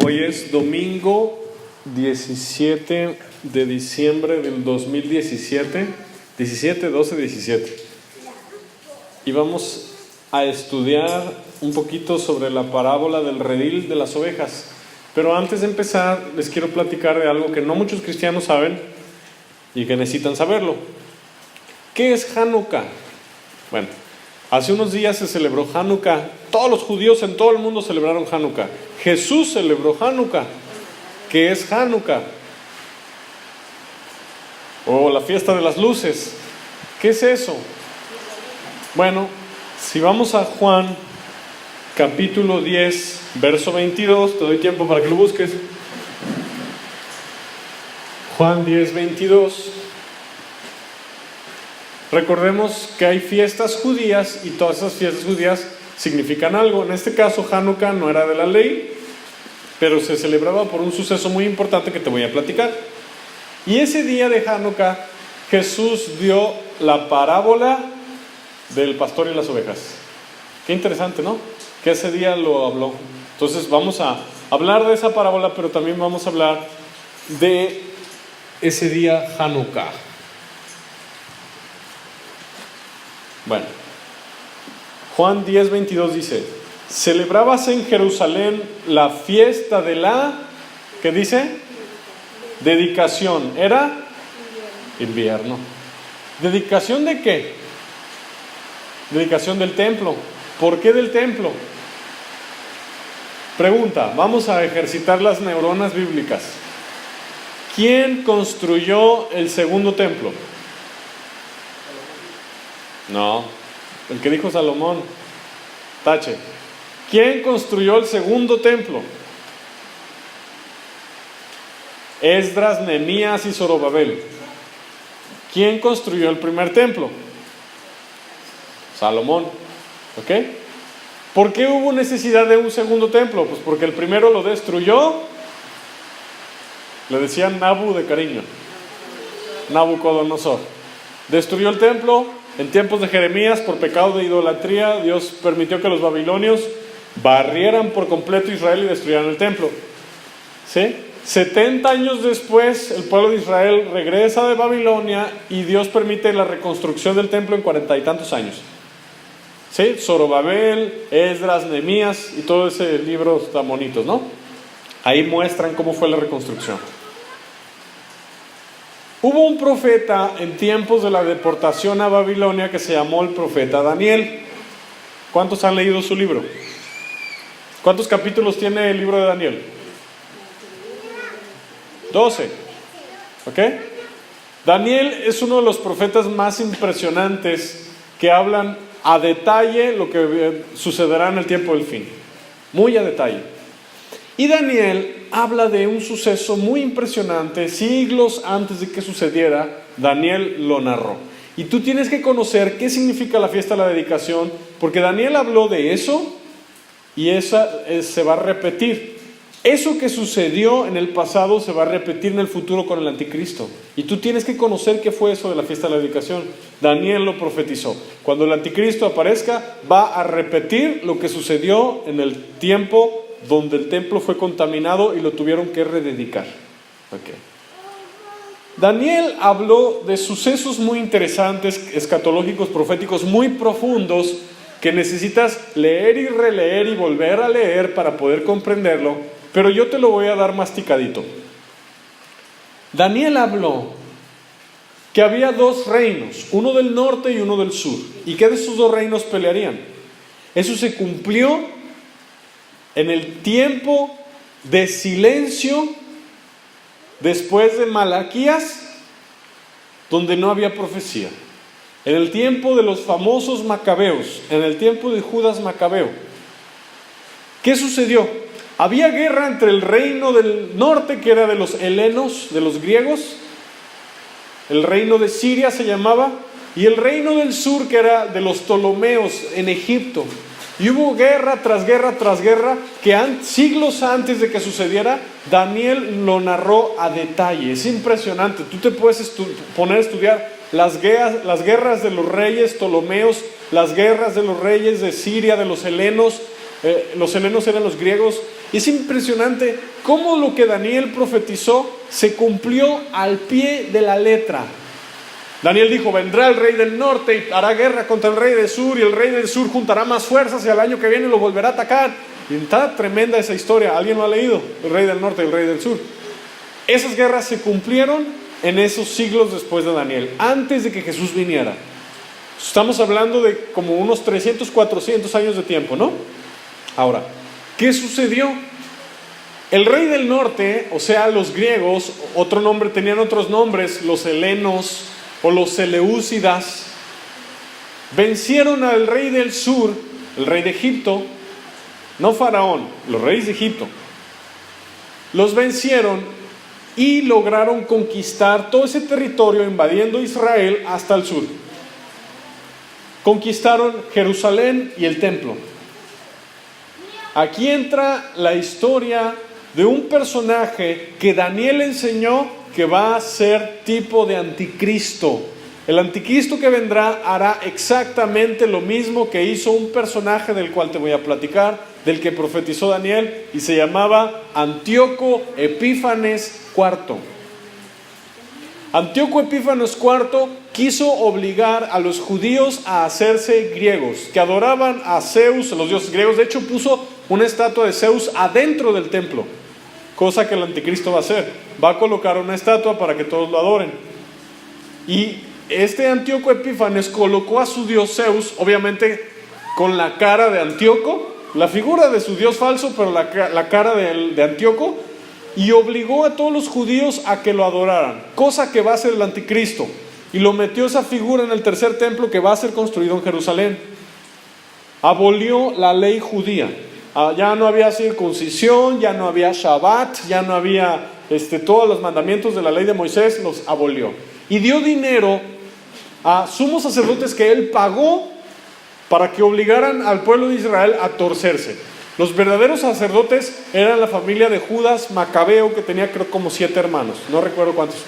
Hoy es domingo 17 de diciembre del 2017, 17, 12, 17. Y vamos a estudiar un poquito sobre la parábola del redil de las ovejas. Pero antes de empezar, les quiero platicar de algo que no muchos cristianos saben y que necesitan saberlo. ¿Qué es Hanukkah? Bueno, hace unos días se celebró Hanukkah. Todos los judíos en todo el mundo celebraron Hanukkah. Jesús celebró Hanukkah. ¿Qué es Hanukkah? O la fiesta de las luces. ¿Qué es eso? Bueno, si vamos a Juan capítulo 10, verso 22, te doy tiempo para que lo busques. Juan 10, 22. Recordemos que hay fiestas judías y todas esas fiestas judías significan algo. En este caso, Hanukkah no era de la ley, pero se celebraba por un suceso muy importante que te voy a platicar. Y ese día de Hanukkah, Jesús dio la parábola del pastor y las ovejas. Qué interesante, ¿no? Que ese día lo habló. Entonces vamos a hablar de esa parábola, pero también vamos a hablar de ese día Hanukkah. Bueno, Juan 10, 22 dice: celebrábase en Jerusalén la fiesta de la, ¿qué dice? Dedicación. ¿Era? Invierno. ¿Dedicación de qué? Dedicación del templo. ¿Por qué del templo? Pregunta, vamos a ejercitar las neuronas bíblicas. ¿Quién construyó el segundo templo? No, el que dijo Salomón. Tache. ¿Quién construyó el segundo templo? Esdras, Nehemías y Zorobabel. ¿Quién construyó el primer templo? Salomón. ¿Ok? ¿Por qué hubo necesidad de un segundo templo? Pues porque el primero lo destruyó. Le decían Nabu de cariño. Nabucodonosor. Destruyó el templo. En tiempos de Jeremías, por pecado de idolatría, Dios permitió que los babilonios barrieran por completo Israel y destruyeran el templo. ¿Sí? 70 años después, el pueblo de Israel regresa de Babilonia y Dios permite la reconstrucción del templo en 40 y tantos años. ¿Sí? Zorobabel, Esdras, Nehemías y todo ese libro tan bonitos, ¿no? Ahí muestran cómo fue la reconstrucción. Hubo un profeta en tiempos de la deportación a Babilonia que se llamó el profeta Daniel. ¿Cuántos han leído su libro? ¿Cuántos capítulos tiene el libro de Daniel? 12. ¿Ok? Daniel es uno de los profetas más impresionantes que hablan a detalle lo que sucederá en el tiempo del fin. Muy a detalle. Y Daniel habla de un suceso muy impresionante, siglos antes de que sucediera. Daniel lo narró. Y tú tienes que conocer qué significa la fiesta de la dedicación, porque Daniel habló de eso y esa se va a repetir. Eso que sucedió en el pasado se va a repetir en el futuro con el anticristo. Y tú tienes que conocer qué fue eso de la fiesta de la dedicación. Daniel lo profetizó. Cuando el anticristo aparezca, va a repetir lo que sucedió en el tiempo donde el templo fue contaminado y lo tuvieron que rededicar. Okay. Daniel habló de sucesos muy interesantes, escatológicos, proféticos, muy profundos, que necesitas leer y releer y volver a leer para poder comprenderlo, pero yo te lo voy a dar masticadito. Daniel habló que había dos reinos, uno del norte y uno del sur, y que de esos dos reinos pelearían. Eso se cumplió en el tiempo de silencio después de Malaquías, donde no había profecía. En el tiempo de los famosos macabeos, en el tiempo de Judas Macabeo. ¿Qué sucedió? Había guerra entre el reino del norte, que era de los helenos, de los griegos. El reino de Siria se llamaba. Y el reino del sur, que era de los Ptolomeos en Egipto. Y hubo guerra tras guerra tras guerra, que siglos antes de que sucediera, Daniel lo narró a detalle. Es impresionante. Tú te puedes poner a estudiar las guerras de los reyes Ptolomeos, las guerras de los reyes de Siria, de los helenos. Los helenos eran los griegos, Y es impresionante cómo lo que Daniel profetizó se cumplió al pie de la letra. Daniel dijo, vendrá el rey del norte y hará guerra contra el rey del sur, y el rey del sur juntará más fuerzas y al año que viene lo volverá a atacar. Y está tremenda esa historia. ¿Alguien lo ha leído? El rey del norte y el rey del sur. Esas guerras se cumplieron en esos siglos después de Daniel, antes de que Jesús viniera. Estamos hablando de como unos 300, 400 años de tiempo, ¿no? Ahora, ¿qué sucedió? El rey del norte, o sea, los griegos, tenían otros nombres, los helenos o los seleucidas, vencieron al rey del sur, el rey de Egipto, no Faraón, los reyes de Egipto. Los vencieron y lograron conquistar todo ese territorio, invadiendo Israel hasta el sur. Conquistaron Jerusalén y el templo. Aquí entra la historia de un personaje que Daniel enseñó que va a ser tipo de anticristo. El anticristo que vendrá hará exactamente lo mismo que hizo un personaje del cual te voy a platicar, del que profetizó Daniel, y se llamaba Antíoco Epífanes IV. Antíoco Epífanes IV quiso obligar a los judíos a hacerse griegos, que adoraban a Zeus, a los dioses griegos. De hecho, puso una estatua de Zeus adentro del templo, cosa que el anticristo va a hacer. Va a colocar una estatua para que todos lo adoren. Y este Antíoco Epífanes colocó a su dios Zeus, obviamente con la cara de Antíoco, la figura de su dios falso, pero la cara de Antíoco, y obligó a todos los judíos a que lo adoraran, cosa que va a hacer el anticristo. Y lo metió esa figura en el tercer templo que va a ser construido en Jerusalén. Abolió la ley judía. Ya no había circuncisión, ya no había Shabbat, ya no había todos los mandamientos de la ley de Moisés, los abolió. Y dio dinero a sumos sacerdotes que él pagó para que obligaran al pueblo de Israel a torcerse. Los verdaderos sacerdotes eran la familia de Judas Macabeo, que tenía creo como 7 hermanos, no recuerdo cuántos.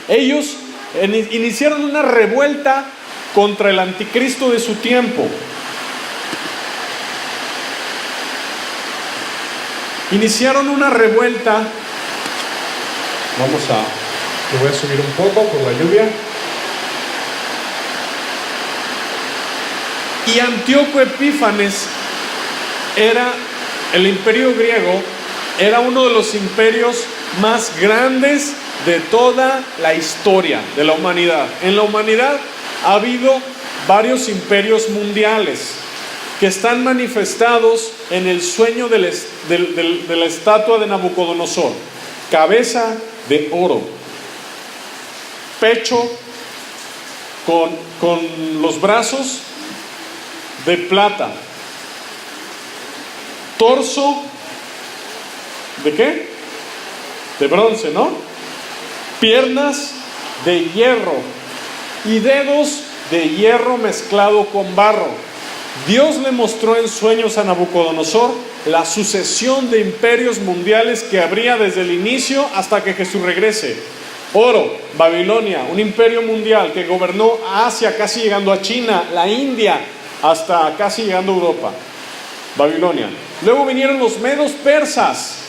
Ellos iniciaron una revuelta contra el anticristo de su tiempo. Iniciaron una revuelta. Lo voy a subir un poco por la lluvia. Y Antíoco Epífanes el imperio griego era uno de los imperios más grandes de toda la historia de la humanidad. En la humanidad ha habido varios imperios mundiales que están manifestados en el sueño de la estatua de Nabucodonosor. Cabeza de oro, pecho con los brazos de plata, torso ¿de qué? De bronce, ¿no? Piernas de hierro y dedos de hierro mezclado con barro. Dios le mostró en sueños a Nabucodonosor la sucesión de imperios mundiales que habría desde el inicio hasta que Jesús regrese. Oro, Babilonia, un imperio mundial que gobernó Asia, casi llegando a China, la India, hasta casi llegando a Europa. Babilonia. Luego vinieron los medos persas,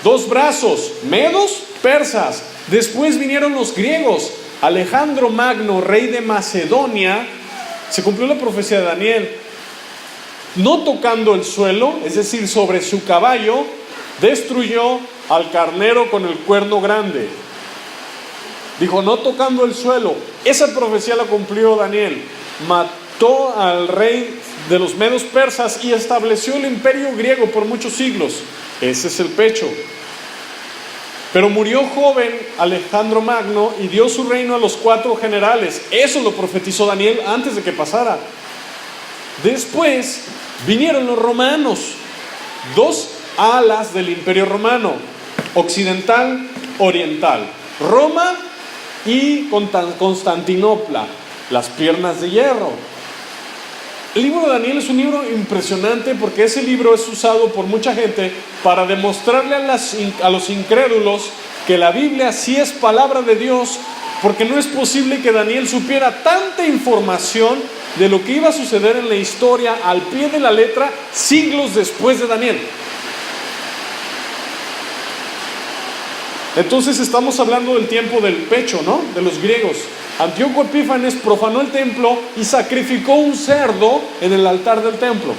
2 brazos, medos persas. Después vinieron los griegos, Alejandro Magno, rey de Macedonia. Se cumplió la profecía de Daniel. No tocando el suelo, es decir, sobre su caballo, destruyó al carnero con el cuerno grande. Dijo, no tocando el suelo. Esa profecía la cumplió Daniel. Mató al rey de los medos persas y estableció el imperio griego por muchos siglos. Ese es el pecho. Pero murió joven Alejandro Magno y dio su reino a los 4 generales. Eso lo profetizó Daniel antes de que pasara. Después vinieron los romanos, 2 alas del imperio romano, occidental, oriental. Roma y Constantinopla, las piernas de hierro. El libro de Daniel es un libro impresionante porque ese libro es usado por mucha gente para demostrarle a los incrédulos que la Biblia sí es palabra de Dios, porque no es posible que Daniel supiera tanta información de lo que iba a suceder en la historia al pie de la letra siglos después de Daniel. Entonces estamos hablando del tiempo del pecho, ¿no? De los griegos. Antíoco Epífanes profanó el templo y sacrificó un cerdo en el altar del templo.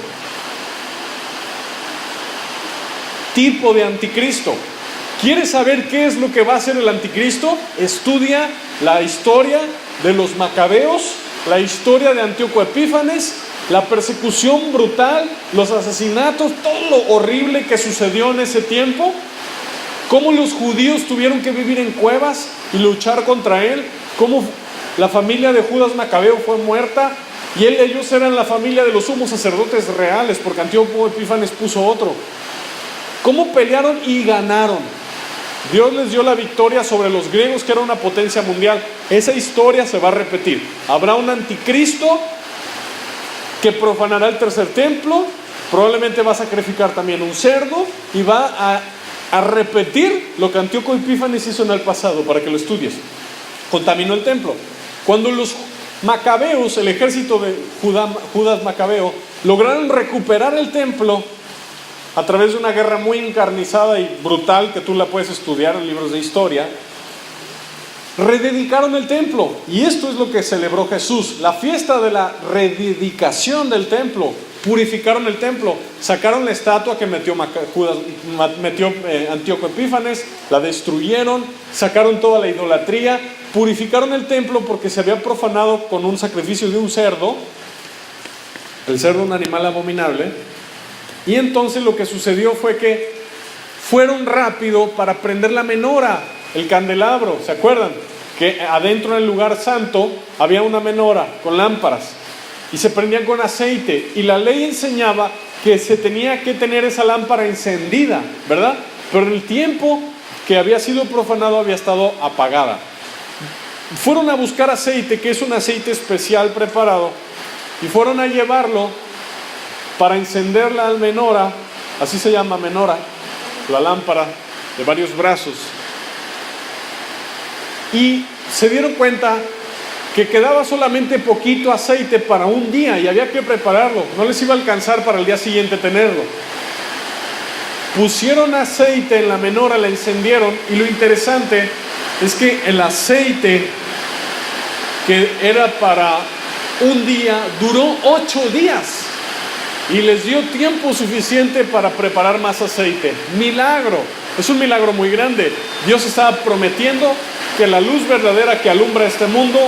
Tipo de anticristo. ¿Quieres saber qué es lo que va a hacer el anticristo? Estudia la historia de los macabeos, la historia de Antíoco Epífanes, la persecución brutal, los asesinatos, todo lo horrible que sucedió en ese tiempo. Cómo los judíos tuvieron que vivir en cuevas y luchar contra él. Cómo la familia de Judas Macabeo fue muerta. Y ellos eran la familia de los sumos sacerdotes reales, porque Antíoco Epífanes puso otro. Cómo pelearon y ganaron. Dios les dio la victoria sobre los griegos, que era una potencia mundial. Esa historia se va a repetir. Habrá un anticristo que profanará el tercer templo. Probablemente va a sacrificar también un cerdo y va a repetir lo que Antíoco Epífanes hizo en el pasado, para que lo estudies. Contaminó el templo. Cuando los macabeos, el ejército de Judas Macabeo, lograron recuperar el templo a través de una guerra muy encarnizada y brutal, que tú la puedes estudiar en libros de historia, rededicaron el templo. Y esto es lo que celebró Jesús, la fiesta de la rededicación del templo. Purificaron el templo, sacaron la estatua que metió Antíoco Epífanes, la destruyeron, sacaron toda la idolatría, purificaron el templo porque se había profanado con un sacrificio de un cerdo, el cerdo un animal abominable. Y entonces lo que sucedió fue que fueron rápido para prender la menora, el candelabro. ¿Se acuerdan? Que adentro en el lugar santo había una menora con lámparas y se prendían con aceite, y la ley enseñaba que se tenía que tener esa lámpara encendida, ¿verdad? Pero en el tiempo que había sido profanado había estado apagada. Fueron a buscar aceite, que es un aceite especial preparado, y fueron a llevarlo para encender la menora. Así se llama menora, la lámpara de varios brazos. Y se dieron cuenta que quedaba solamente poquito aceite para un día y había que prepararlo. No les iba a alcanzar para el día siguiente tenerlo. Pusieron aceite en la menora, la encendieron, y lo interesante es que el aceite, que era para un día, duró 8 días y les dio tiempo suficiente para preparar más aceite. Milagro. Es un milagro muy grande. Dios estaba prometiendo que la luz verdadera que alumbra este mundo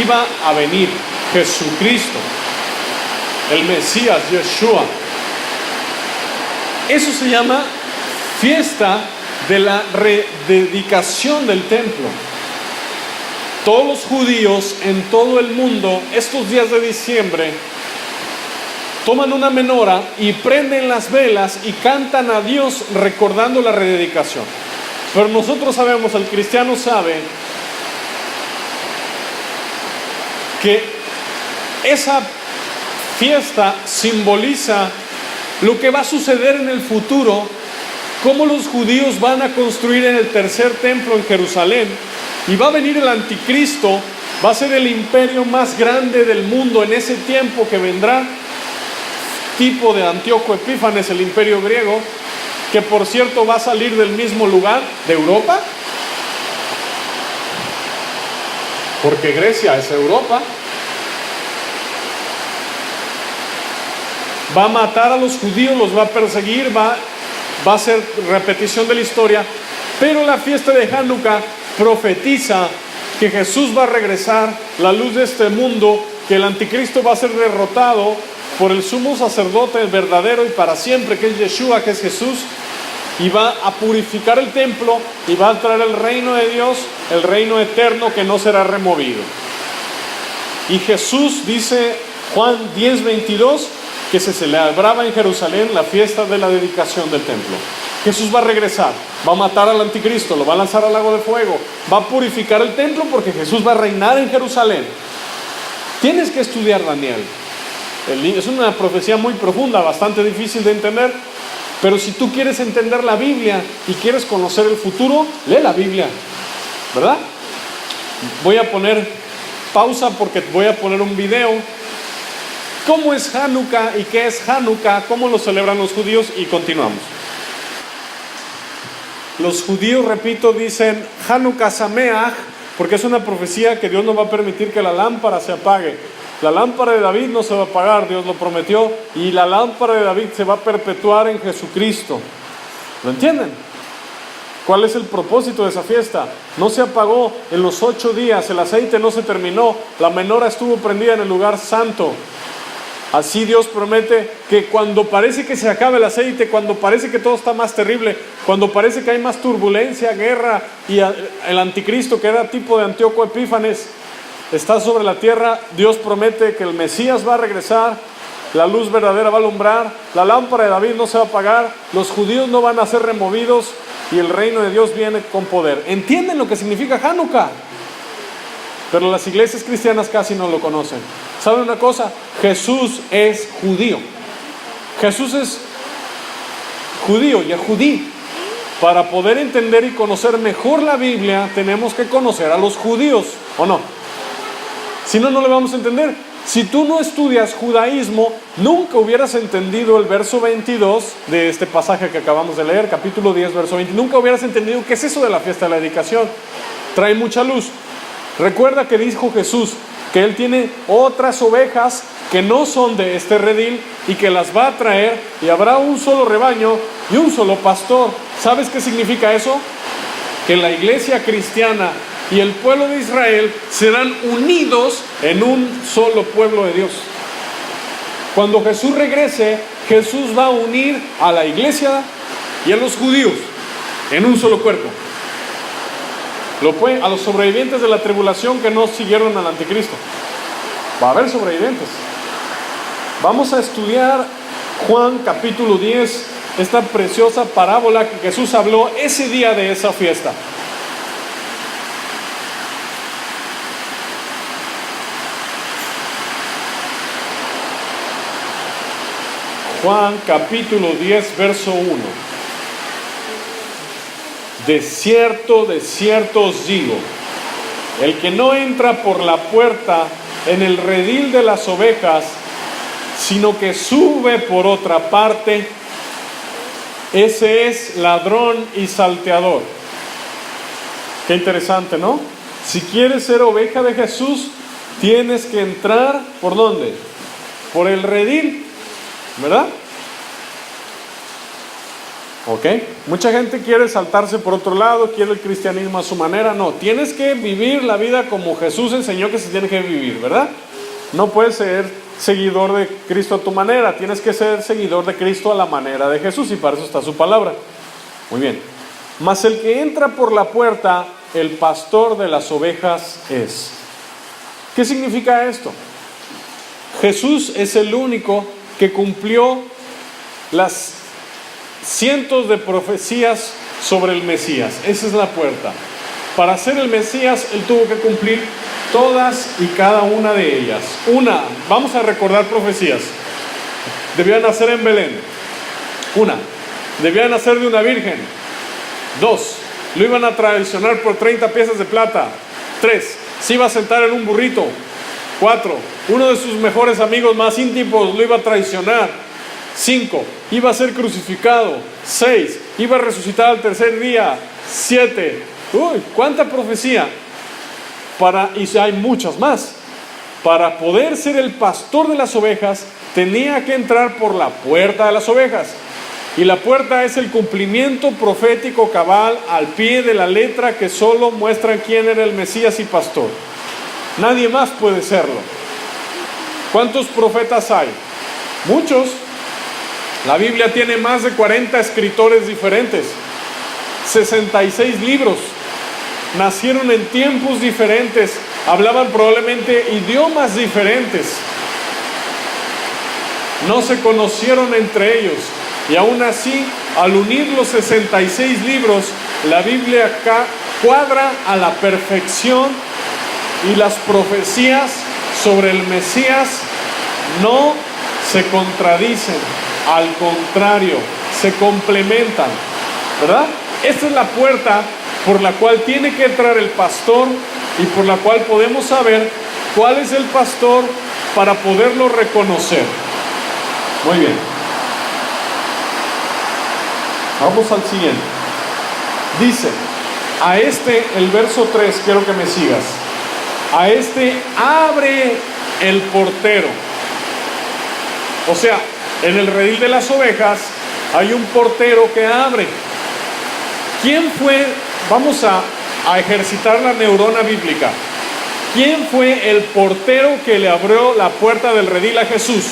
iba a venir. Jesucristo, el Mesías, Yeshua. Eso se llama fiesta de la rededicación del templo. Todos los judíos en todo el mundo, estos días de diciembre, toman una menora y prenden las velas y cantan a Dios recordando la rededicación. Pero nosotros sabemos, el cristiano sabe, que esa fiesta simboliza lo que va a suceder en el futuro, cómo los judíos van a construir en el tercer templo en Jerusalén, y va a venir el anticristo, va a ser el imperio más grande del mundo en ese tiempo que vendrá, tipo de Antíoco Epífanes, el imperio griego, que por cierto va a salir del mismo lugar, de Europa, porque Grecia es Europa. Va a matar a los judíos, los va a perseguir, va a ser repetición de la historia. Pero la fiesta de Hanukkah profetiza que Jesús va a regresar, la luz de este mundo, que el anticristo va a ser derrotado por el sumo sacerdote, el verdadero y para siempre, que es Yeshua, que es Jesús, y va a purificar el templo y va a traer el reino de Dios, el reino eterno que no será removido. Y Jesús, dice Juan 10:22, que se celebraba en Jerusalén la fiesta de la dedicación del templo. Jesús va a regresar, va a matar al anticristo, lo va a lanzar al lago de fuego, va a purificar el templo porque Jesús va a reinar en Jerusalén. Tienes que estudiar Daniel. Es una profecía muy profunda, bastante difícil de entender, pero si tú quieres entender la Biblia y quieres conocer el futuro, lee la Biblia, ¿verdad? Voy a poner pausa porque voy a poner un video. ¿Cómo es Hanukkah y qué es Hanukkah? ¿Cómo lo celebran los judíos? Y continuamos. Los judíos, repito, dicen Hanukkah Sameach, porque es una profecía que Dios no va a permitir que la lámpara se apague. La lámpara de David no se va a apagar, Dios lo prometió, y la lámpara de David se va a perpetuar en Jesucristo. ¿Lo entienden? ¿Cuál es el propósito de esa fiesta? No se apagó en los 8 días, el aceite no se terminó, la menora estuvo prendida en el lugar santo. Así Dios promete que cuando parece que se acaba el aceite, cuando parece que todo está más terrible, cuando parece que hay más turbulencia, guerra, y el anticristo, que era tipo de Antíoco Epífanes, está sobre la tierra, Dios promete que el Mesías va a regresar, la luz verdadera va a alumbrar, la lámpara de David no se va a apagar, los judíos no van a ser removidos y el reino de Dios viene con poder. ¿Entienden lo que significa Hanukkah? Pero las iglesias cristianas casi no lo conocen. ¿Saben una cosa? Jesús es judío. Jesús es judío, yehudí. Para poder entender y conocer mejor la Biblia, tenemos que conocer a los judíos, ¿o no? Si no, no le vamos a entender. Si tú no estudias judaísmo, nunca hubieras entendido el verso 22 de este pasaje que acabamos de leer, capítulo 10, verso 20. Nunca hubieras entendido qué es eso de la fiesta de la dedicación. Trae mucha luz. Recuerda que dijo Jesús que Él tiene otras ovejas que no son de este redil y que las va a traer, y habrá un solo rebaño y un solo pastor. ¿Sabes qué significa eso? Que la iglesia cristiana y el pueblo de Israel serán unidos en un solo pueblo de Dios. Cuando Jesús regrese, Jesús va a unir a la iglesia y a los judíos en un solo cuerpo. A los sobrevivientes de la tribulación que no siguieron al anticristo. Va a haber sobrevivientes. Vamos a estudiar Juan capítulo 10, esta preciosa parábola que Jesús habló ese día de esa fiesta. Juan capítulo 10, verso 1. De cierto os digo, el que no entra por la puerta en el redil de las ovejas, sino que sube por otra parte, ese es ladrón y salteador. Qué interesante, ¿no? Si quieres ser oveja de Jesús, tienes que entrar, ¿por dónde? Por el redil, ¿verdad? ¿Ok? Mucha gente quiere saltarse por otro lado, quiere el cristianismo a su manera. No, tienes que vivir la vida como Jesús enseñó que se tiene que vivir, ¿verdad? No puedes ser seguidor de Cristo a tu manera, tienes que ser seguidor de Cristo a la manera de Jesús, y para eso está su palabra. Muy bien. Mas el que entra por la puerta, el pastor de las ovejas es. ¿Qué significa esto? Jesús es el único que cumplió las cientos de profecías sobre el Mesías. Esa es la puerta. Para ser el Mesías, Él tuvo que cumplir todas y cada una de ellas. Vamos a recordar profecías. Debía nacer en Belén. Debía nacer de una virgen. 2, lo iban a traicionar por 30 piezas de plata. 3, se iba a sentar en un burrito. 4, uno de sus mejores amigos más íntimos lo iba a traicionar. 5, iba a ser crucificado. 6, iba a resucitar al tercer día. 7, ¿cuánta profecía? Y hay muchas más. Para poder ser el pastor de las ovejas, tenía que entrar por la puerta de las ovejas. Y la puerta es el cumplimiento profético cabal al pie de la letra, que solo muestra quién era el Mesías y pastor. Nadie más puede serlo. ¿Cuántos profetas hay? Muchos. La Biblia tiene más de 40 escritores diferentes, 66 libros, nacieron en tiempos diferentes, hablaban probablemente idiomas diferentes, no se conocieron entre ellos, y aún así, al unir los 66 libros, la Biblia acá cuadra a la perfección, y las profecías sobre el Mesías no se contradicen. Al contrario, se complementan, ¿verdad? Esta es la puerta por la cual tiene que entrar el pastor y por la cual podemos saber cuál es el pastor para poderlo reconocer. Muy bien. Vamos al siguiente. Dice, a este, el verso 3, quiero que me sigas. A este abre el portero. O sea, en el redil de las ovejas hay un portero que abre. ¿Quién fue? Vamos a ejercitar la neurona bíblica. ¿Quién fue el portero que le abrió la puerta del redil a Jesús?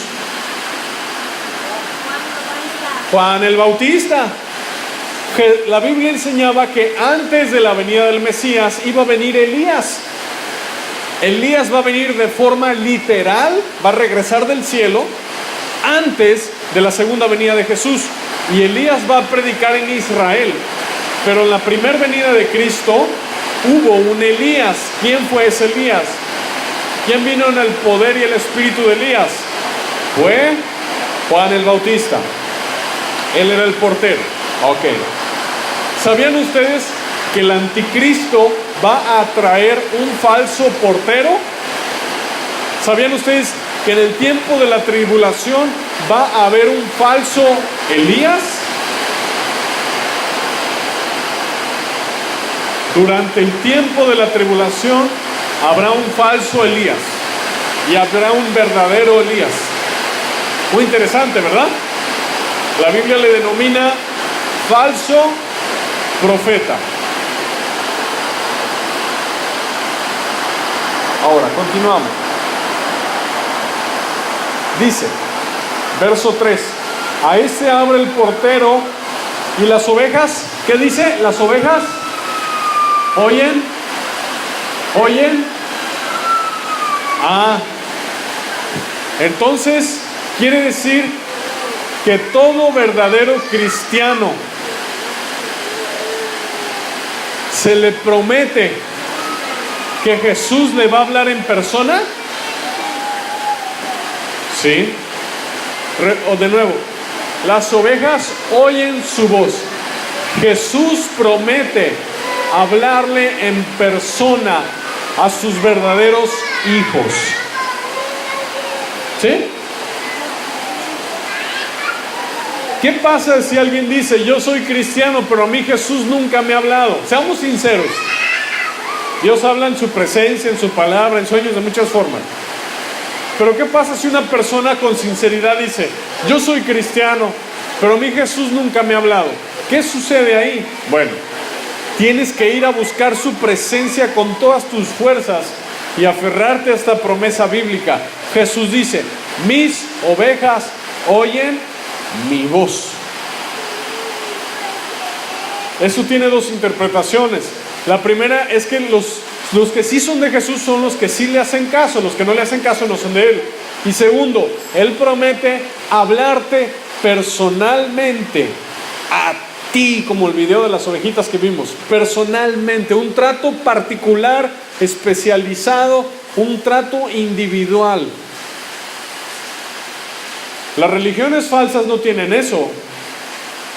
Juan el Bautista. La Biblia enseñaba que antes de la venida del Mesías iba a venir Elías. Elías va a venir de forma literal, va a regresar del cielo antes de la segunda venida de Jesús. Y Elías va a predicar en Israel. Pero en la primera venida de Cristo hubo un Elías. ¿Quién fue ese Elías? ¿Quién vino en el poder y el espíritu de Elías? Fue Juan el Bautista. Él era el portero. Ok. ¿Sabían ustedes que el anticristo va a traer un falso portero? ¿Sabían ustedes que en el tiempo de la tribulación va a haber un falso Elías? Durante el tiempo de la tribulación habrá un falso Elías y habrá un verdadero Elías. Muy interesante, ¿verdad? La Biblia le denomina falso profeta. Ahora, continuamos. Dice, verso 3, a este abre el portero y las ovejas, ¿qué dice? Las ovejas oyen. Entonces quiere decir que todo verdadero cristiano se le promete que Jesús le va a hablar en persona. ¿Sí? O de nuevo, las ovejas oyen su voz. Jesús promete hablarle en persona a sus verdaderos hijos. ¿Sí? ¿Qué pasa si alguien dice, yo soy cristiano, pero a mí Jesús nunca me ha hablado? Seamos sinceros. Dios habla en su presencia, en su palabra, en sueños, de muchas formas. Pero ¿qué pasa si una persona con sinceridad dice, yo soy cristiano, pero a mí Jesús nunca me ha hablado? ¿Qué sucede ahí? Bueno, tienes que ir a buscar su presencia con todas tus fuerzas y aferrarte a esta promesa bíblica. Jesús dice, mis ovejas oyen mi voz. Eso tiene dos interpretaciones. La primera es que los que sí son de Jesús son los que sí le hacen caso. Los que no le hacen caso no son de Él. Y segundo, Él promete hablarte personalmente a ti, como el video de las ovejitas que vimos. Personalmente, un trato particular, especializado, un trato individual. Las religiones falsas no tienen eso.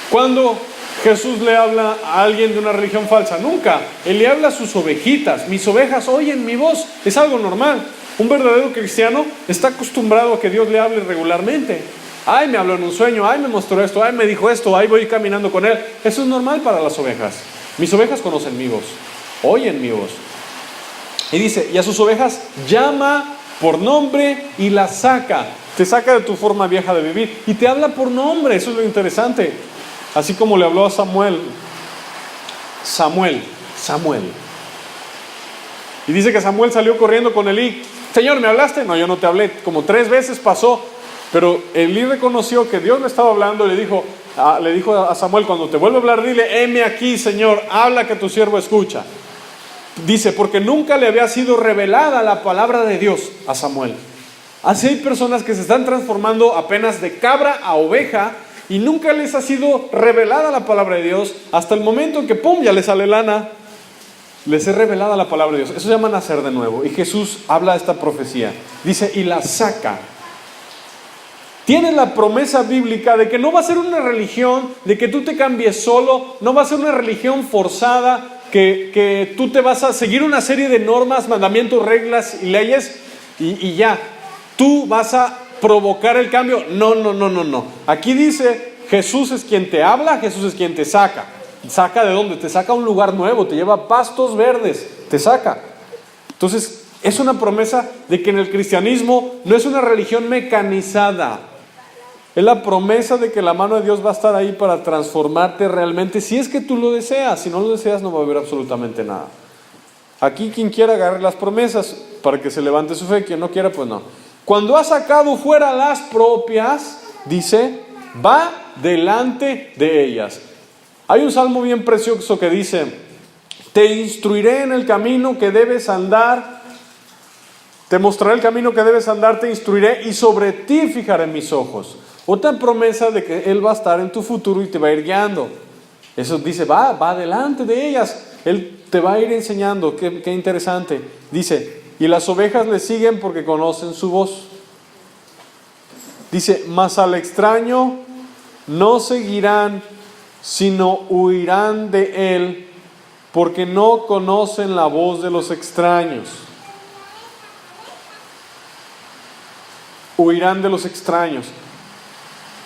¿Cuándo Jesús le habla a alguien de una religión falsa? Nunca. Él le habla a sus ovejitas. Mis ovejas oyen mi voz. Es algo normal. Un verdadero cristiano está acostumbrado a que Dios le hable regularmente. Ay, me habló en un sueño. Ay, me mostró esto. Ay, me dijo esto. Ay, voy caminando con Él. Eso es normal para las ovejas. Mis ovejas conocen mi voz. Oyen mi voz. Y dice, y a sus ovejas llama por nombre y las saca. Te saca de tu forma vieja de vivir y te habla por nombre. Eso es lo interesante. Así como le habló a Samuel. Y dice que Samuel salió corriendo con Elí. Señor, ¿me hablaste? No, yo no te hablé. Como 3 veces pasó. Pero Elí reconoció que Dios le estaba hablando. Le dijo a Samuel, cuando te vuelva a hablar, dile, heme aquí, Señor, habla que tu siervo escucha. Dice, porque nunca le había sido revelada la palabra de Dios a Samuel. Así hay personas que se están transformando apenas de cabra a oveja y nunca les ha sido revelada la palabra de Dios hasta el momento en que ¡pum!, ya les sale lana. Les es revelada la palabra de Dios. Eso se llama nacer de nuevo. Y Jesús habla de esta profecía. Dice, y la saca. Tienes la promesa bíblica de que no va a ser una religión, de que tú te cambies solo, no va a ser una religión forzada, que tú te vas a seguir una serie de normas, mandamientos, reglas y leyes y ya. Tú vas a provocar el cambio. No. Aquí dice, Jesús es quien te habla, Jesús es quien te saca. ¿Saca de dónde? Te saca a un lugar nuevo, te lleva a pastos verdes, te saca. Entonces, es una promesa de que en el cristianismo no es una religión mecanizada. Es la promesa de que la mano de Dios va a estar ahí para transformarte realmente, si es que tú lo deseas. Si no lo deseas, no va a haber absolutamente nada. Aquí quien quiera agarre las promesas para que se levante su fe, quien no quiera, pues no. Cuando ha sacado fuera las propias, dice, va delante de ellas. Hay un salmo bien precioso que dice, te instruiré en el camino que debes andar, te mostraré el camino que debes andar, te instruiré y sobre ti fijaré mis ojos. Otra promesa de que Él va a estar en tu futuro y te va a ir guiando. Eso dice, va delante de ellas. Él te va a ir enseñando. Qué interesante. Dice, y las ovejas le siguen porque conocen su voz. Dice, mas al extraño no seguirán, sino huirán de él, porque no conocen la voz de los extraños. Huirán de los extraños.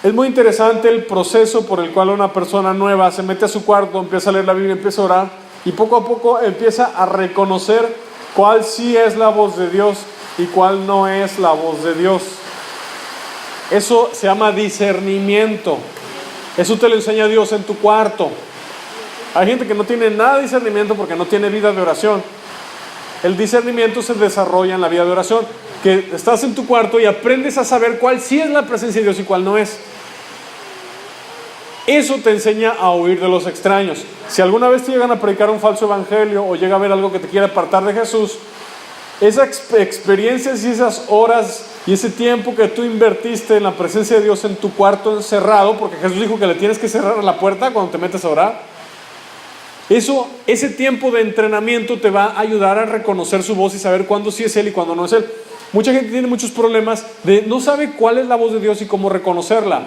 Es muy interesante el proceso por el cual una persona nueva se mete a su cuarto, empieza a leer la Biblia, empieza a orar y poco a poco empieza a reconocer cuál sí es la voz de Dios y cuál no es la voz de Dios. Eso se llama discernimiento. Eso te lo enseña Dios en tu cuarto. Hay gente que no tiene nada de discernimiento porque no tiene vida de oración. El discernimiento se desarrolla en la vida de oración, que estás en tu cuarto y aprendes a saber cuál sí es la presencia de Dios y cuál no es. Eso te enseña a huir de los extraños. Si alguna vez te llegan a predicar un falso evangelio o llega a ver algo que te quiere apartar de Jesús, esas experiencias y esas horas y ese tiempo que tú invertiste en la presencia de Dios en tu cuarto encerrado, porque Jesús dijo que le tienes que cerrar la puerta cuando te metes a orar, ese tiempo de entrenamiento te va a ayudar a reconocer su voz y saber cuándo sí es Él y cuándo no es Él. Mucha gente tiene muchos problemas de no sabe cuál es la voz de Dios y cómo reconocerla.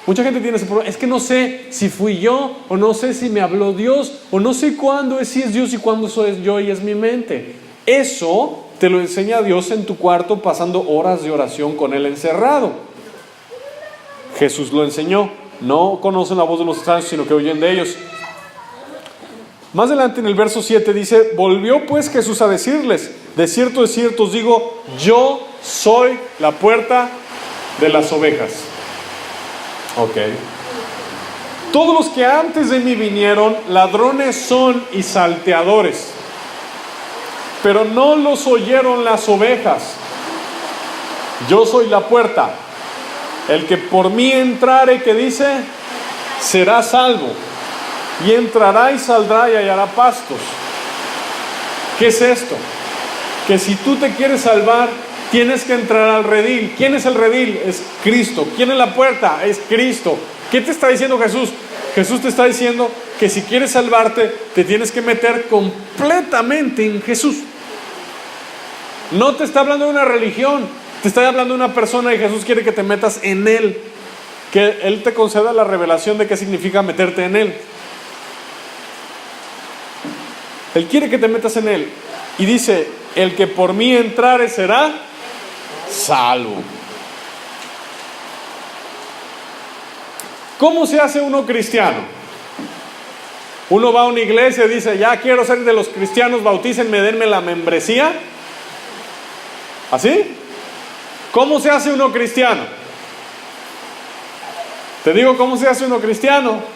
Mucha gente tiene ese problema, es que no sé si fui yo, o no sé si me habló Dios, o no sé cuándo es si es Dios y cuándo soy yo y es mi mente. Eso te lo enseña Dios en tu cuarto pasando horas de oración con Él encerrado. Jesús lo enseñó. No conocen la voz de los extraños, sino que oyen de ellos. Más adelante en el verso 7 dice, volvió pues Jesús a decirles, de cierto os digo, yo soy la puerta de las ovejas. Ok. Todos los que antes de mí vinieron, ladrones son y salteadores, pero no los oyeron las ovejas. Yo soy la puerta. El que por mí entrare, que dice, será salvo. Y entrará y saldrá y hallará pastos. ¿Qué es esto? Que si tú te quieres salvar, tienes que entrar al redil. ¿Quién es el redil? Es Cristo. ¿Quién es la puerta? Es Cristo. ¿Qué te está diciendo Jesús? Jesús te está diciendo que si quieres salvarte, te tienes que meter completamente en Jesús. No te está hablando de una religión, te está hablando de una persona y Jesús quiere que te metas en Él. Que Él te conceda la revelación de qué significa meterte en Él. Él quiere que te metas en Él. Y dice, el que por mí entrare será salvo. ¿Cómo se hace uno cristiano? Uno va a una iglesia y dice, ya quiero ser de los cristianos, bautícenme, denme la membresía. ¿Así? ¿Cómo se hace uno cristiano? Te digo cómo se hace uno cristiano.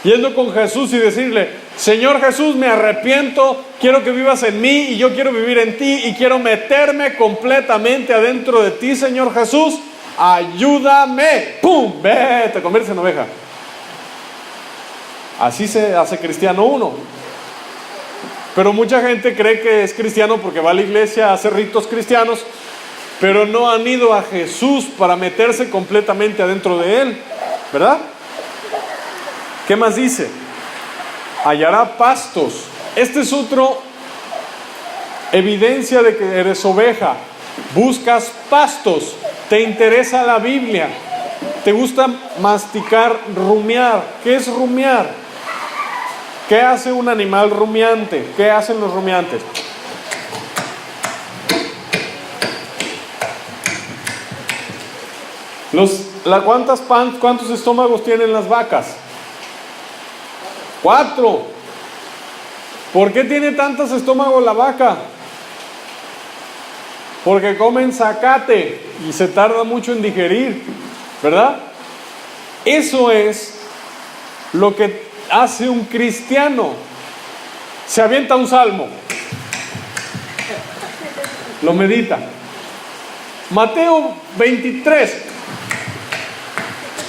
Yendo con Jesús y decirle, Señor Jesús, me arrepiento, quiero que vivas en mí y yo quiero vivir en ti y quiero meterme completamente adentro de ti, Señor Jesús, ayúdame. ¡Pum! Ve, te conviertes en oveja. Así se hace cristiano uno. Pero mucha gente cree que es cristiano porque va a la iglesia a hacer ritos cristianos, pero no han ido a Jesús para meterse completamente adentro de Él, ¿verdad? ¿Qué más dice? Hallará pastos. Este es otro evidencia de que eres oveja. Buscas pastos. Te interesa la Biblia. Te gusta masticar, rumiar. ¿Qué es rumiar? ¿Qué hace un animal rumiante? ¿Qué hacen los rumiantes? ¿Cuántos estómagos tienen las vacas? 4. ¿Por qué tiene tantos estómagos la vaca? Porque comen zacate y se tarda mucho en digerir, ¿verdad? Eso es lo que hace un cristiano. Se avienta un salmo, lo medita. Mateo 23,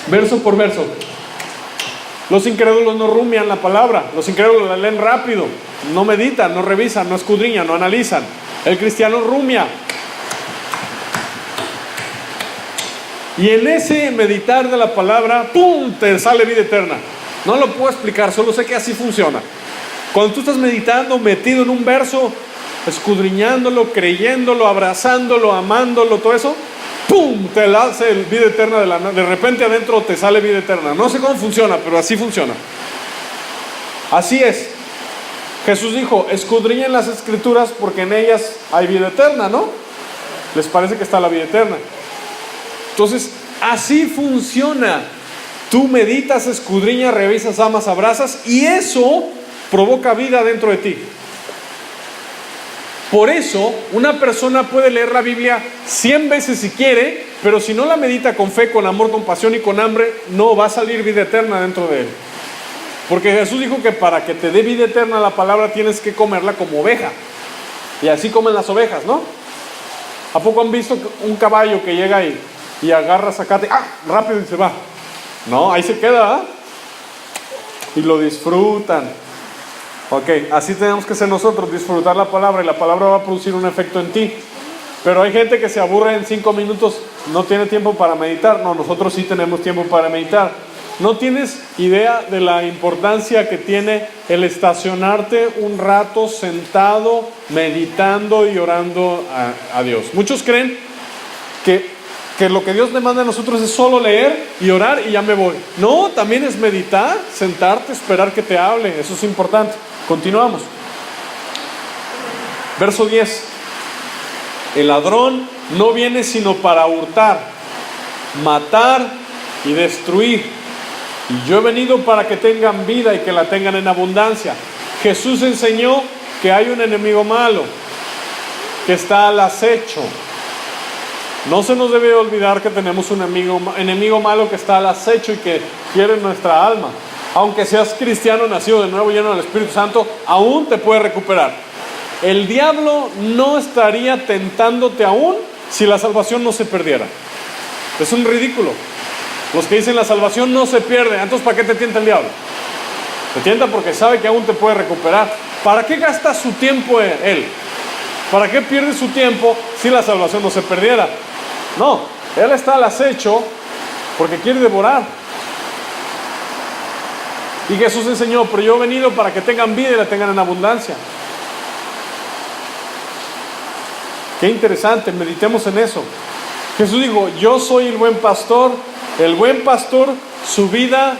verso por verso. Los incrédulos no rumian la palabra, los incrédulos la leen rápido, no meditan, no revisan, no escudriñan, no analizan. El cristiano rumia. Y en ese meditar de la palabra, ¡pum!, te sale vida eterna. No lo puedo explicar, solo sé que así funciona. Cuando tú estás meditando, metido en un verso, escudriñándolo, creyéndolo, abrazándolo, amándolo, todo eso, ¡pum!, te hace vida eterna de repente adentro te sale vida eterna. No sé cómo funciona, pero así funciona. Así es. Jesús dijo, escudriñen las escrituras porque en ellas hay vida eterna, ¿no? ¿Les parece que está la vida eterna? Entonces, así funciona. Tú meditas, escudriñas, revisas, amas, abrazas, y eso provoca vida dentro de ti. Por eso, una persona puede leer la Biblia 100 veces si quiere, pero si no la medita con fe, con amor, con pasión y con hambre, no va a salir vida eterna dentro de él. Porque Jesús dijo que para que te dé vida eterna la palabra tienes que comerla como oveja. Y así comen las ovejas, ¿no? ¿A poco han visto un caballo que llega ahí y agarra zacate, rápido y se va? No, ahí se queda, ¿eh? Y lo disfrutan. Ok, así tenemos que ser nosotros, disfrutar la palabra, y la palabra va a producir un efecto en ti. Pero hay gente que se aburre en 5 minutos, no tiene tiempo para meditar. No, nosotros sí tenemos tiempo para meditar. No tienes idea de la importancia que tiene el estacionarte un rato sentado, meditando y orando a Dios. Muchos creen que lo que Dios demanda a nosotros es solo leer y orar y ya me voy. No, también es meditar, sentarte, esperar que te hable. Eso es importante. Continuamos. Verso 10. El ladrón no viene sino para hurtar, matar y destruir. Y yo he venido para que tengan vida y que la tengan en abundancia. Jesús enseñó que hay un enemigo malo que está al acecho. No se nos debe olvidar que tenemos un enemigo malo que está al acecho y que quiere nuestra alma. Aunque seas cristiano, nacido de nuevo, lleno del Espíritu Santo, aún te puede recuperar. El diablo no estaría tentándote aún si la salvación no se perdiera. Es un ridículo. Los que dicen la salvación no se pierde, entonces ¿para qué te tienta el diablo? Te tienta porque sabe que aún te puede recuperar. ¿Para qué gasta su tiempo él? ¿Para qué pierde su tiempo si la salvación no se perdiera? No, él está al acecho porque quiere devorar. Y Jesús enseñó, pero yo he venido para que tengan vida y la tengan en abundancia. Qué interesante, meditemos en eso. Jesús dijo, yo soy el buen pastor su vida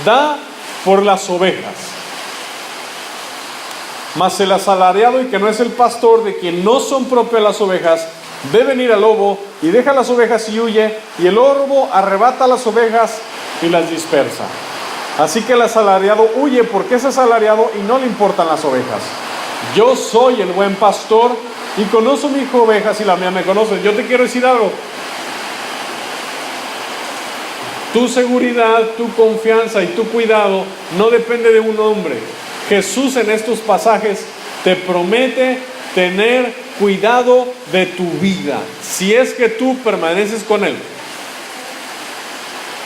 da por las ovejas. Mas el asalariado y que no es el pastor, de quien no son propias las ovejas, ve venir al lobo y deja las ovejas y huye, y el lobo arrebata las ovejas y las dispersa. Así que el asalariado huye porque es asalariado y no le importan las ovejas. Yo soy el buen pastor y conozco mis ovejas y las mías me conocen. Yo te quiero decir algo. Tu seguridad, tu confianza y tu cuidado no depende de un hombre. Jesús en estos pasajes te promete tener cuidado de tu vida, si es que tú permaneces con Él.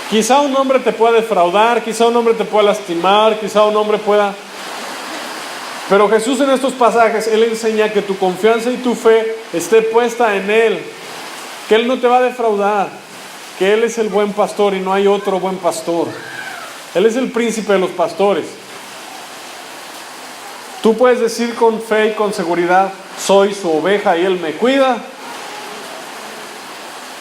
Quizá un hombre te pueda defraudar, quizá un hombre te pueda lastimar, quizá un hombre pueda... Pero Jesús en estos pasajes, Él enseña que tu confianza y tu fe esté puesta en Él, que Él no te va a defraudar, que Él es el buen pastor y no hay otro buen pastor. Él es el príncipe de los pastores. Tú puedes decir con fe y con seguridad, soy su oveja y Él me cuida.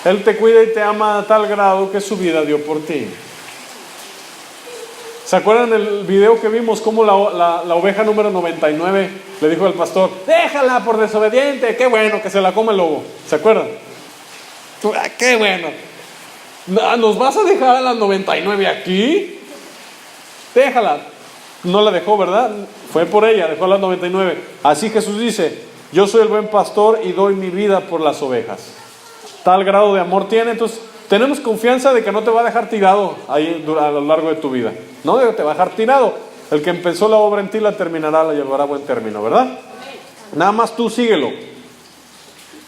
Él te cuida y te ama a tal grado que su vida dio por ti. ¿Se acuerdan el video que vimos? Cómo la oveja número 99 le dijo al pastor, déjala por desobediente, qué bueno que se la come el lobo. ¿Se acuerdan? Qué bueno. ¿Nos vas a dejar a las 99 aquí? Déjala. no la dejó, ¿verdad? Fue por ella, dejó las 99. Así Jesús dice, yo soy el buen pastor y doy mi vida por las ovejas. Tal grado de amor tiene. Entonces tenemos confianza de que no te va a dejar tirado ahí a lo largo de tu vida. No te va a dejar tirado. El que empezó la obra en ti la terminará, la llevará a buen término, ¿verdad? Nada más tú síguelo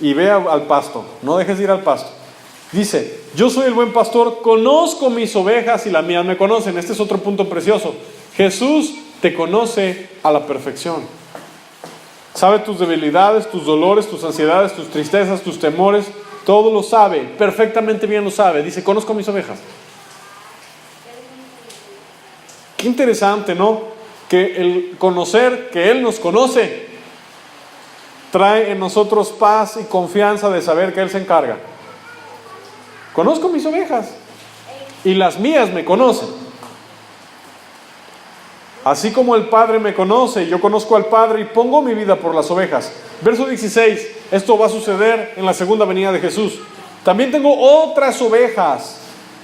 y ve al pasto, no dejes de ir al pasto. Dice, yo soy el buen pastor, conozco mis ovejas y las mías me conocen. Este es otro punto precioso. Jesús te conoce a la perfección. Sabe tus debilidades, tus dolores, tus ansiedades, tus tristezas, tus temores. Todo lo sabe, perfectamente bien lo sabe. Dice, conozco mis ovejas. Qué interesante, ¿no? Que el conocer que Él nos conoce trae en nosotros paz y confianza de saber que Él se encarga. Conozco mis ovejas y las mías me conocen. Así como el Padre me conoce, yo conozco al Padre y pongo mi vida por las ovejas. Verso 16, esto va a suceder en la segunda venida de Jesús. También tengo otras ovejas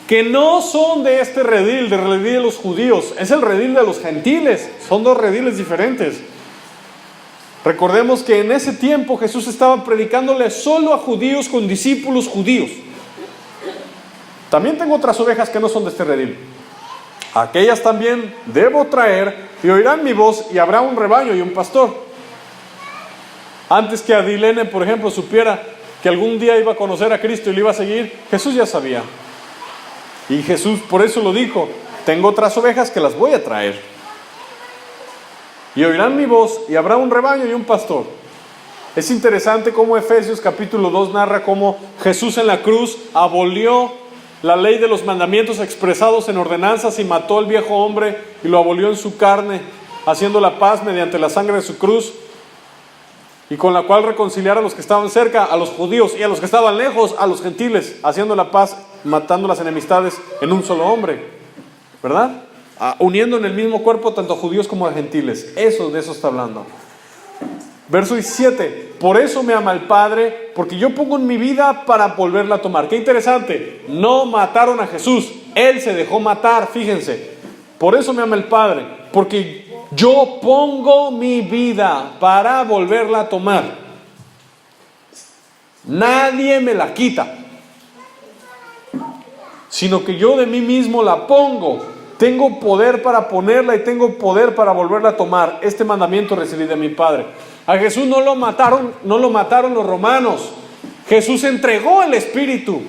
que no son de este redil, del redil de los judíos, es el redil de los gentiles. Son dos rediles diferentes. Recordemos que en ese tiempo Jesús estaba predicándole solo a judíos con discípulos judíos. También tengo otras ovejas que no son de este redil. Aquellas también debo traer y oirán mi voz y habrá un rebaño y un pastor. Antes que Adilene, por ejemplo, supiera que algún día iba a conocer a Cristo y le iba a seguir, Jesús ya sabía. Y Jesús por eso lo dijo, tengo otras ovejas que las voy a traer. Y oirán mi voz y habrá un rebaño y un pastor. Es interesante cómo Efesios capítulo 2 narra cómo Jesús en la cruz abolió la ley de los mandamientos expresados en ordenanzas y mató al viejo hombre y lo abolió en su carne, haciendo la paz mediante la sangre de su cruz, y con la cual reconciliar a los que estaban cerca, a los judíos, y a los que estaban lejos, a los gentiles, haciendo la paz, matando las enemistades en un solo hombre, ¿verdad? Uniendo en el mismo cuerpo tanto a judíos como a gentiles. De eso está hablando. Verso 17, por eso me ama el Padre, porque yo pongo en mi vida para volverla a tomar. Qué interesante, no mataron a Jesús, Él se dejó matar, fíjense. Por eso me ama el Padre, porque yo pongo mi vida para volverla a tomar. Nadie me la quita, sino que yo de mí mismo la pongo. Tengo poder para ponerla y tengo poder para volverla a tomar. Este mandamiento recibí de mi Padre. A Jesús no lo mataron los romanos. Jesús entregó el Espíritu.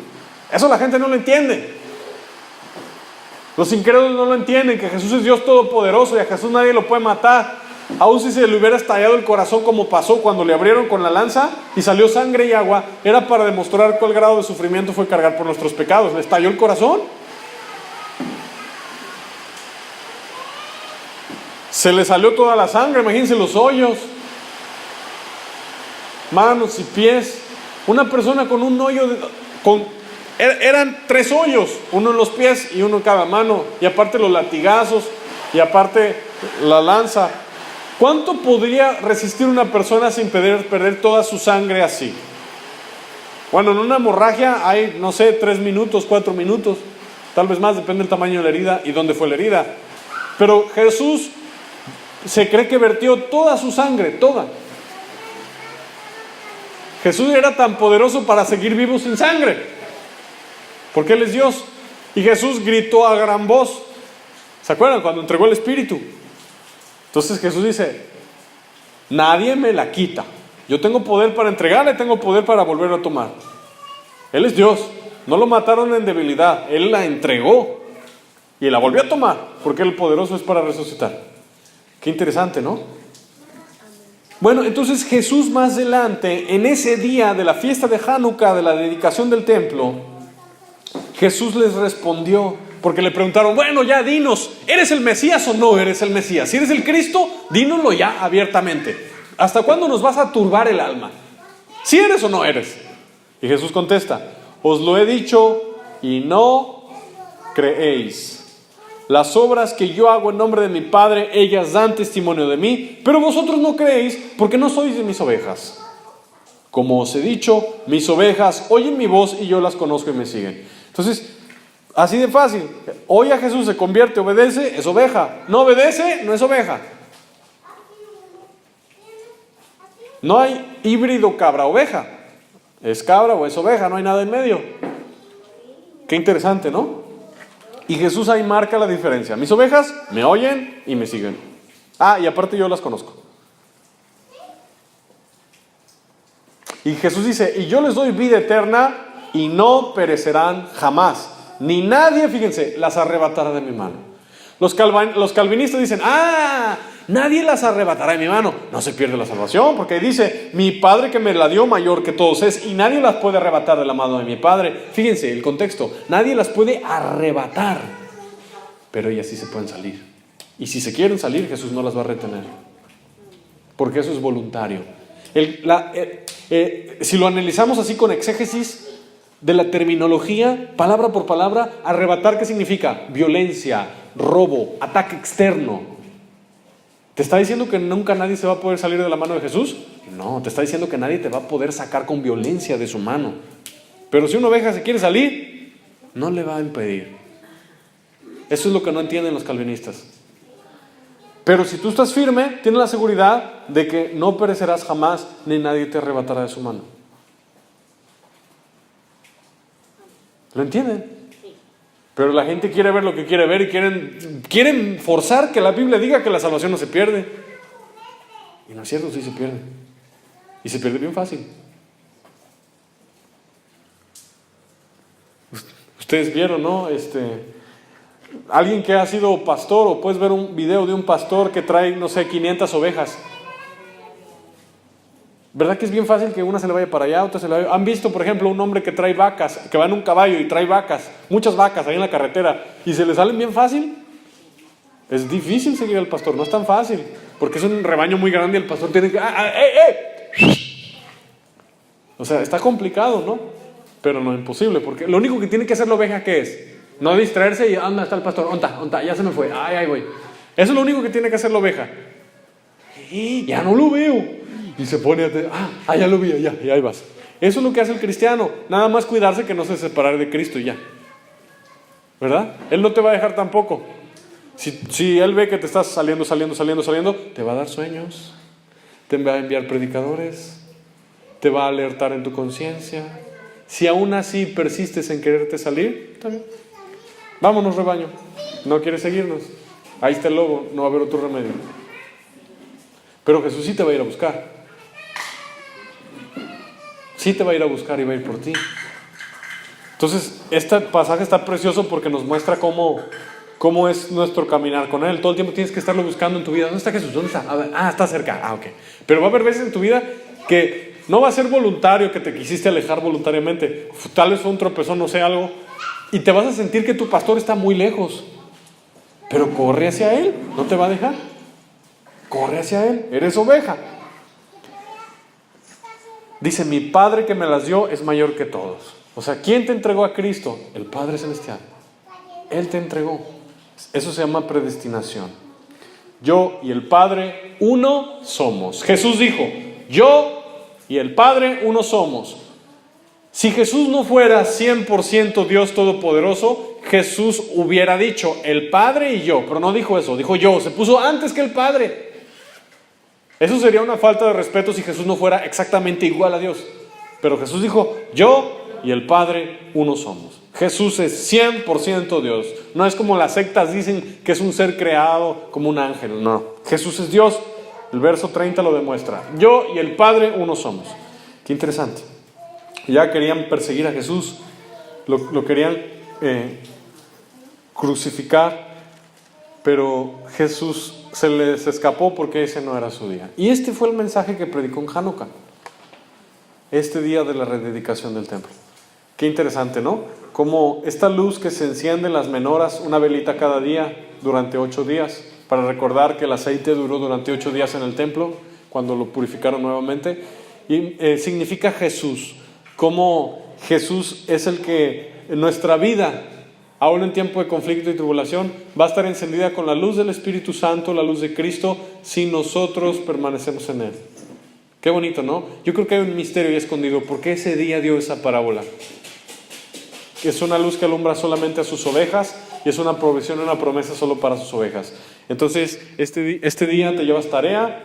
Eso la gente no lo entiende. Los incrédulos no lo entienden, que Jesús es Dios Todopoderoso y a Jesús nadie lo puede matar. Aun si se le hubiera estallado el corazón como pasó cuando le abrieron con la lanza y salió sangre y agua, era para demostrar cuál grado de sufrimiento fue cargar por nuestros pecados. ¿Le estalló el corazón? Se le salió toda la sangre, imagínense los hoyos, manos y pies. Una persona con un hoyo, eran 3 hoyos, uno en los pies y uno en cada mano, y aparte los latigazos, y aparte la lanza. ¿Cuánto podría resistir una persona sin perder toda su sangre así? Bueno, en una hemorragia hay, 3 minutos, 4 minutos, tal vez más, depende del tamaño de la herida y dónde fue la herida. Pero Jesús se cree que vertió toda su sangre, toda. Jesús era tan poderoso para seguir vivo sin sangre, porque Él es Dios. Y Jesús gritó a gran voz. ¿Se acuerdan? Cuando entregó el Espíritu. Entonces Jesús dice, nadie me la quita. Yo tengo poder para entregarla y tengo poder para volverla a tomar. Él es Dios. No lo mataron en debilidad. Él la entregó y la volvió a tomar, porque el poderoso es para resucitar. Qué interesante, ¿no? Bueno, entonces Jesús más adelante, en ese día de la fiesta de Hanukkah, de la dedicación del templo, Jesús les respondió, porque le preguntaron, bueno, ya dinos, ¿eres el Mesías o no eres el Mesías? Si eres el Cristo, dínoslo ya abiertamente. ¿Hasta cuándo nos vas a turbar el alma? ¿Si eres o no eres? Y Jesús contesta, os lo he dicho y no creéis. Las obras que yo hago en nombre de mi Padre, ellas dan testimonio de mí, pero vosotros no creéis porque no sois de mis ovejas. Como os he dicho, mis ovejas oyen mi voz y yo las conozco y me siguen. Entonces, Así de fácil. Oye a Jesús, se convierte, obedece, es oveja. No obedece, no es oveja. No hay híbrido cabra-oveja. Es cabra o es oveja, no hay nada en medio. Qué interesante, ¿no? Y Jesús ahí marca la diferencia. Mis ovejas me oyen y me siguen. Y aparte yo las conozco. Y Jesús dice, y yo les doy vida eterna y no perecerán jamás. Ni nadie, fíjense, las arrebatará de mi mano. Los calvinistas dicen, nadie las arrebatará de mi mano. No se pierde la salvación, porque dice, mi Padre que me la dio mayor que todos es, y nadie las puede arrebatar de la mano de mi Padre. Fíjense el contexto, nadie las puede arrebatar, pero ellas sí se pueden salir. Y si se quieren salir, Jesús no las va a retener, porque eso es voluntario. Si lo analizamos así con exégesis de la terminología, palabra por palabra, arrebatar, ¿qué significa? Violencia, robo, ataque externo. ¿Te está diciendo que nunca nadie se va a poder salir de la mano de Jesús? No, te está diciendo que nadie te va a poder sacar con violencia de su mano. Pero si una oveja se quiere salir, no le va a impedir. Eso es lo que no entienden los calvinistas. Pero si tú estás firme, tienes la seguridad de que no perecerás jamás, ni nadie te arrebatará de su mano. ¿Lo entienden? Pero la gente quiere ver lo que quiere ver y quieren forzar que la Biblia diga que la salvación no se pierde. Y no es cierto, sí se pierde. Y se pierde bien fácil. Ustedes vieron, ¿no? Alguien que ha sido pastor, o puedes ver un video de un pastor que trae, 500 ovejas. ¿Verdad que es bien fácil que una se le vaya para allá, otra se le vaya? ¿Han visto, por ejemplo, un hombre que trae vacas, que va en un caballo y trae vacas, muchas vacas ahí en la carretera, y se le salen bien fácil? Es difícil seguir al pastor, no es tan fácil, porque es un rebaño muy grande y el pastor tiene que... O sea, está complicado, ¿no? Pero no es imposible, porque lo único que tiene que hacer la oveja, ¿qué es? No distraerse y ¿dónde está el pastor? ¿Onta? Ya se me fue, ahí voy. Eso es lo único que tiene que hacer la oveja. Ya no lo veo. Y se pone ya lo vi, y ahí vas. Eso es lo que hace el cristiano. Nada más cuidarse que no se separe de Cristo y ya. ¿Verdad? Él no te va a dejar tampoco. Si Él ve que te estás saliendo, te va a dar sueños. Te va a enviar predicadores. Te va a alertar en tu conciencia. Si aún así persistes en quererte salir, está bien. Vámonos, rebaño. ¿No quieres seguirnos? Ahí está el lobo, no va a haber otro remedio. Pero Jesús sí te va a ir a buscar. Sí te va a ir a buscar y va a ir por ti. Entonces, este pasaje está precioso porque nos muestra cómo es nuestro caminar con Él. Todo el tiempo tienes que estarlo buscando en tu vida. ¿Dónde está Jesús? ¿Dónde está? Está cerca. Ok. Pero va a haber veces en tu vida que no va a ser voluntario, que te quisiste alejar voluntariamente. Tal vez fue un tropezón, no sé, algo. Y te vas a sentir que tu pastor está muy lejos. Pero corre hacia Él, no te va a dejar. Corre hacia Él, eres oveja. Dice, mi Padre que me las dio es mayor que todos. O sea, ¿quién te entregó a Cristo? El Padre Celestial. Él te entregó. Eso se llama predestinación. Yo y el Padre uno somos. Jesús dijo, yo y el Padre uno somos. Si Jesús no fuera 100% Dios Todopoderoso, Jesús hubiera dicho el Padre y yo, pero no dijo eso, dijo yo, se puso antes que el Padre. Eso sería una falta de respeto si Jesús no fuera exactamente igual a Dios. Pero Jesús dijo, yo y el Padre uno somos. Jesús es 100% Dios. No es como las sectas dicen que es un ser creado como un ángel, no. Jesús es Dios. El verso 30 lo demuestra. Yo y el Padre uno somos. Qué interesante. Ya querían perseguir a Jesús, lo querían crucificar, pero Jesús se les escapó porque ese no era su día. Y este fue el mensaje que predicó en Hanukkah, este día de la rededicación del templo. Qué interesante, ¿no? Como esta luz que se enciende en las menoras, una velita cada día durante 8 días, para recordar que el aceite duró durante 8 días en el templo, cuando lo purificaron nuevamente, y significa Jesús. Como Jesús es el que en nuestra vida, aún en tiempo de conflicto y tribulación, va a estar encendida con la luz del Espíritu Santo, la luz de Cristo, si nosotros permanecemos en Él. Qué bonito, ¿no? Yo creo que hay un misterio ahí escondido. ¿Por qué ese día dio esa parábola? Es una luz que alumbra solamente a sus ovejas y es una provisión y una promesa solo para sus ovejas. Entonces, este día te llevas tarea,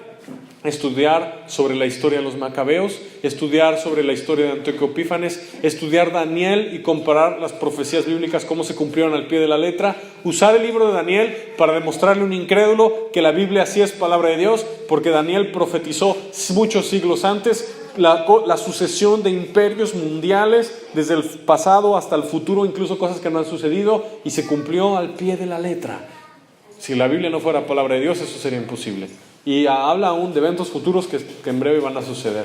estudiar sobre la historia de los macabeos, estudiar sobre la historia de Antíoco Epífanes, estudiar Daniel y comparar las profecías bíblicas, cómo se cumplieron al pie de la letra, usar el libro de Daniel para demostrarle a un incrédulo que la Biblia sí es palabra de Dios, porque Daniel profetizó muchos siglos antes la sucesión de imperios mundiales desde el pasado hasta el futuro, incluso cosas que no han sucedido, y se cumplió al pie de la letra. Si la Biblia no fuera palabra de Dios, eso sería imposible. Y habla aún de eventos futuros que en breve van a suceder.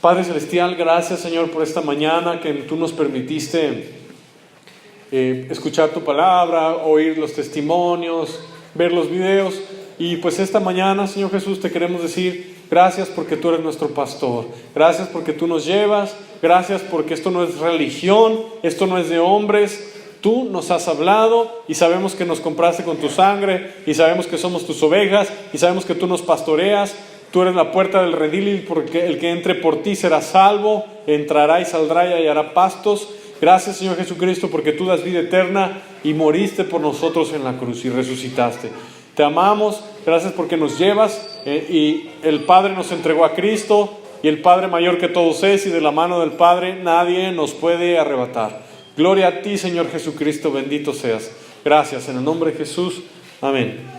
Padre Celestial, gracias Señor por esta mañana que tú nos permitiste escuchar tu palabra, oír los testimonios, ver los videos. Y pues esta mañana, Señor Jesús, te queremos decir gracias porque tú eres nuestro pastor. Gracias porque tú nos llevas. Gracias porque esto no es religión, esto no es de hombres. Tú nos has hablado y sabemos que nos compraste con tu sangre y sabemos que somos tus ovejas y sabemos que tú nos pastoreas. Tú eres la puerta del redil, porque el que entre por ti será salvo, entrará y saldrá y hallará pastos. Gracias Señor Jesucristo porque tú das vida eterna y moriste por nosotros en la cruz y resucitaste. Te amamos, gracias porque nos llevas y el Padre nos entregó a Cristo y el Padre mayor que todos es y de la mano del Padre nadie nos puede arrebatar. Gloria a ti, Señor Jesucristo, bendito seas. Gracias, en el nombre de Jesús. Amén.